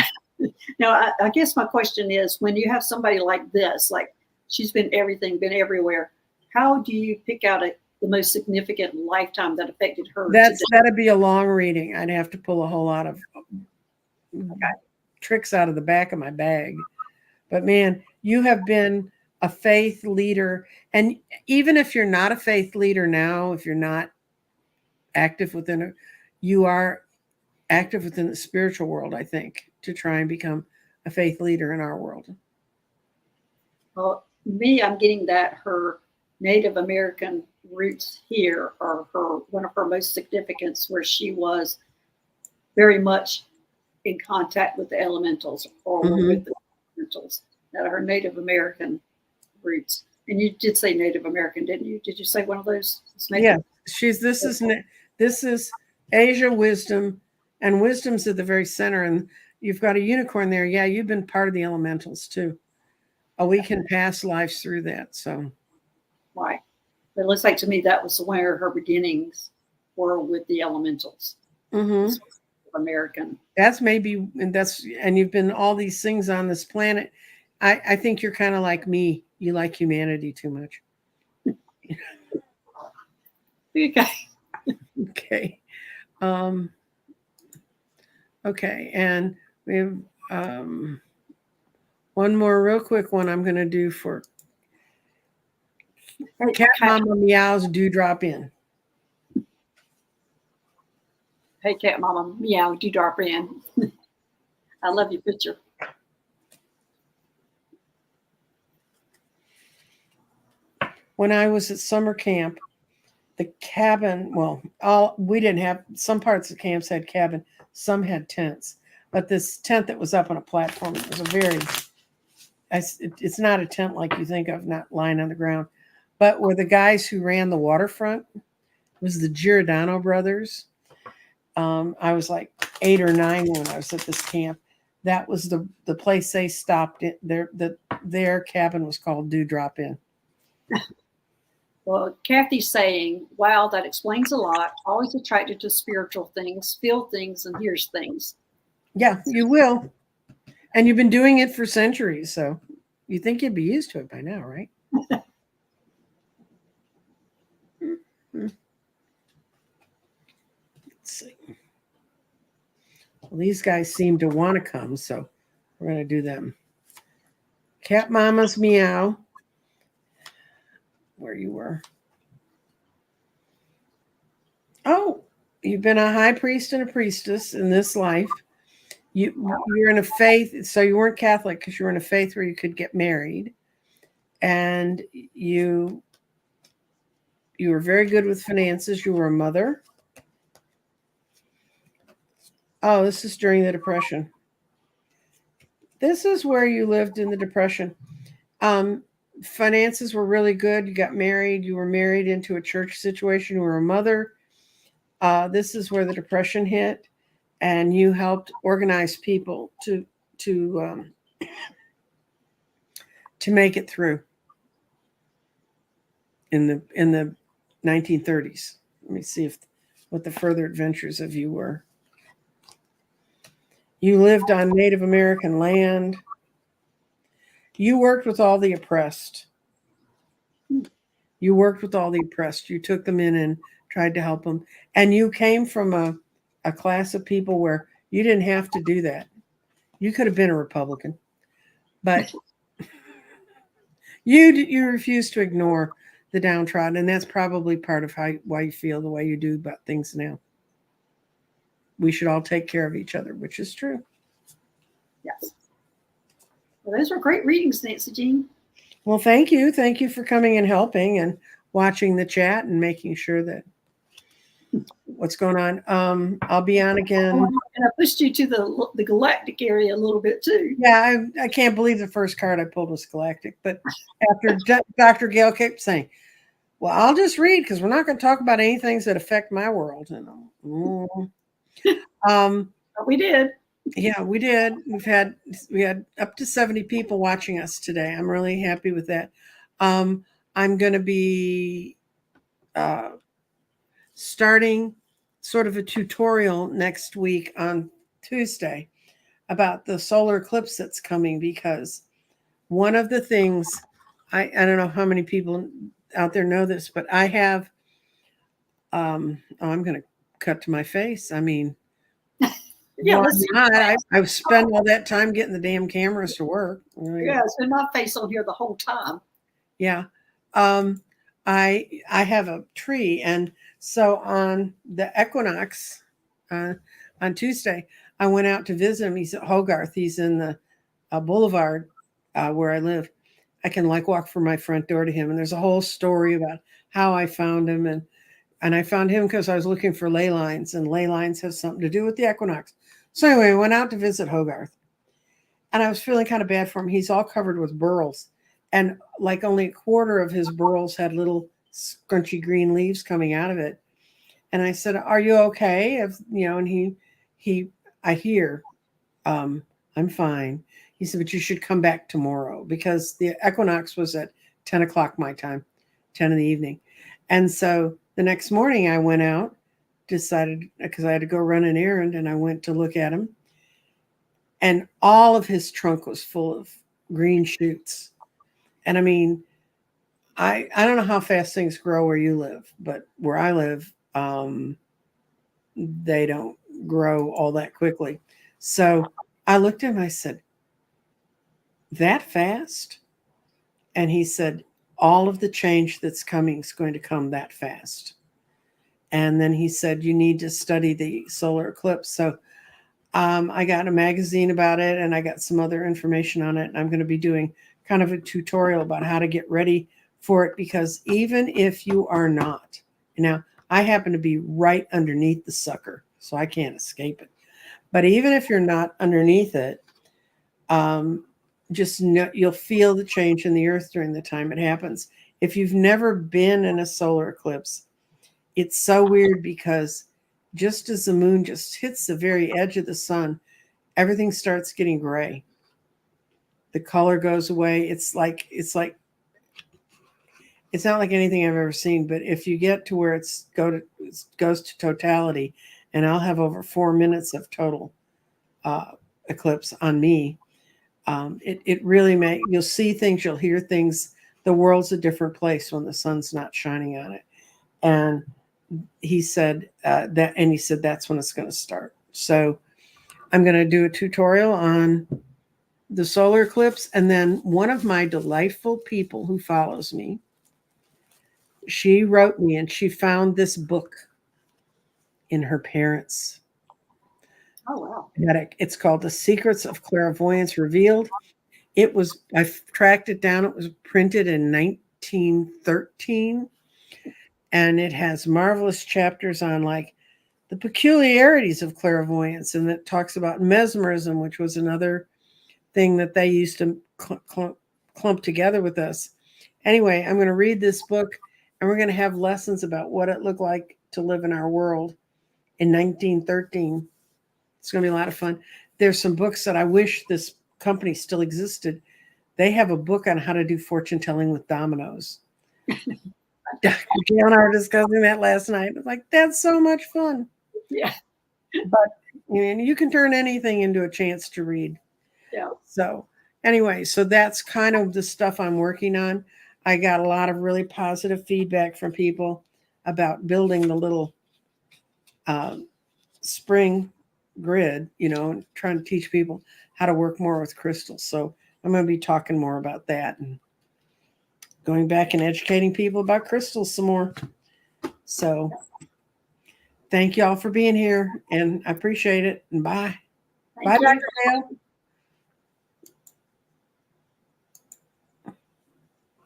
Now, I guess my question is, when you have somebody like this, like she's been everything, been everywhere, how do you pick out the most significant lifetime that affected her? That'd be a long reading. I'd have to pull a whole lot of tricks out of the back of my bag. But man, you have been a faith leader. And even if you're not a faith leader now, if you're not active within it, you are active within the spiritual world, I think, to try and become a faith leader in our world. Well, me, I'm getting that her Native American roots here are one of her most significance, where she was very much in contact with the elementals or with the elementals, that are her Native American roots. And you did say Native American, didn't you? Did you say one of those? Yeah, this is Asia wisdom, and wisdom's at the very center, and you've got a unicorn there. Yeah, you've been part of the elementals too. We can pass lives through that. So, right. But it looks like to me that was where her beginnings were, with the elementals. American. That's maybe, and you've been all these things on this planet. I think you're kind of like me. You like humanity too much. Okay. Okay. Okay. And we have one more real quick one I'm going to do for Cat Mama Meow's Dewdrop In. Hey, Cat Mama Meow, Dewdrop In. I love your picture. When I was at summer camp, the cabin, we didn't have, some parts of camps had cabin, some had tents. But this tent that was up on a platform, it was it's not a tent like you think of, not lying on the ground, but were the guys who ran the waterfront. It was the Giordano brothers. I was like 8 or 9 when I was at this camp. That was the place they stopped in. Their cabin was called Dewdrop Inn. Well, Kathy's saying, wow, that explains a lot. Always attracted to spiritual things, feel things, and hears things. Yeah, you will. And you've been doing it for centuries, so you think you'd be used to it by now, right? Let's see. Well, these guys seem to want to come, so we're going to do them. Cat Mama's Meow. Where you were. Oh, you've been a high priest and a priestess in this life. You're in a faith, so you weren't Catholic because you were in a faith where you could get married, and you You were very good with finances. You were a mother. Oh, this is during the Depression. This is where you lived in the Depression. Finances were really good. You got married. You were married into a church situation. You were a mother. This is where the Depression hit, and you helped organize people to make it through in the 1930s. Let me see what the further adventures of you were. You lived on Native American land. You worked with all the oppressed. You worked with all the oppressed. You took them in and tried to help them. And you came from a class of people where you didn't have to do that. You could have been a Republican, but you refused to ignore the downtrodden, and that's probably part of why you feel the way you do about things now. We should all take care of each other, which is true. Yes. Well, those were great readings, Nancy Jean. Well, thank you. Thank you for coming and helping and watching the chat and making sure that what's going on. I'll be on again. And I pushed you to the galactic area a little bit too. Yeah, I can't believe the first card I pulled was galactic. But after Dr. Gail kept saying, well, I'll just read because we're not going to talk about any things that affect my world. We did. Yeah, we did. We had up to 70 people watching us today. I'm really happy with that. I'm going to be starting sort of a tutorial next week on Tuesday about the solar eclipse that's coming, because one of the things I don't know how many people out there know this, but I have I'm going to cut to my face. I mean, yeah, I spend all that time getting the damn cameras to work. Yeah, it's been my face on here the whole time. Yeah. I have a tree, and so on the equinox on Tuesday, I went out to visit him. He's at Hogarth. He's in the boulevard where I live. I can walk from my front door to him, and there's a whole story about how I found him, and I found him because I was looking for ley lines, and ley lines have something to do with the equinox. So anyway, I went out to visit Hogarth, and I was feeling kind of bad for him. He's all covered with burls, and only a quarter of his burls had little scrunchy green leaves coming out of it. And I said, "Are you okay?" And I hear, I'm fine. He said, "But you should come back tomorrow," because the equinox was at 10 o'clock my time, 10 in the evening. And so the next morning I went out, decided, because I had to go run an errand, and I went to look at him. And all of his trunk was full of green shoots. And I mean, I don't know how fast things grow where you live, but where I live, they don't grow all that quickly. So I looked at him, I said, "That fast?" And he said, "All of the change that's coming is going to come that fast." And then he said, "You need to study the solar eclipse." So I got a magazine about it, and I got some other information on it. And I'm going to be doing kind of a tutorial about how to get ready for it, because even if you are not, now I happen to be right underneath the sucker, so I can't escape it. But even if you're not underneath it, just know, you'll feel the change in the earth during the time it happens. If you've never been in a solar eclipse, it's so weird, because just as the moon just hits the very edge of the sun, everything starts getting gray. The color goes away. It's not like anything I've ever seen, but if you get to where it goes to totality, and I'll have over 4 minutes of total eclipse on me, it really you'll see things, you'll hear things. The world's a different place when the sun's not shining on it. And he said that's when it's going to start. So I'm going to do a tutorial on the solar eclipse. And then one of my delightful people who follows me, she wrote me, and she found this book in her parents' attic. It's called The Secrets of Clairvoyance Revealed. I tracked it down. It was printed in 1913. and it has marvelous chapters on like the peculiarities of clairvoyance, and it talks about mesmerism, which was another thing that they used to clump together with us. Anyway, I'm going to read this book, and we're going to have lessons about what it looked like to live in our world in 1913. It's going to be a lot of fun. There's some books that I wish this company still existed. They have a book on how to do fortune telling with dominoes. Dr. Gail and I were discussing that last night. It's like, that's so much fun. Yeah. But you can turn anything into a chance to read. Yeah. So anyway, so that's kind of the stuff I'm working on. I got a lot of really positive feedback from people about building the little spring grid, and trying to teach people how to work more with crystals. So I'm going to be talking more about that and going back and educating people about crystals some more. So thank y'all for being here, and I appreciate it. And bye. Bye, Dr. Gail.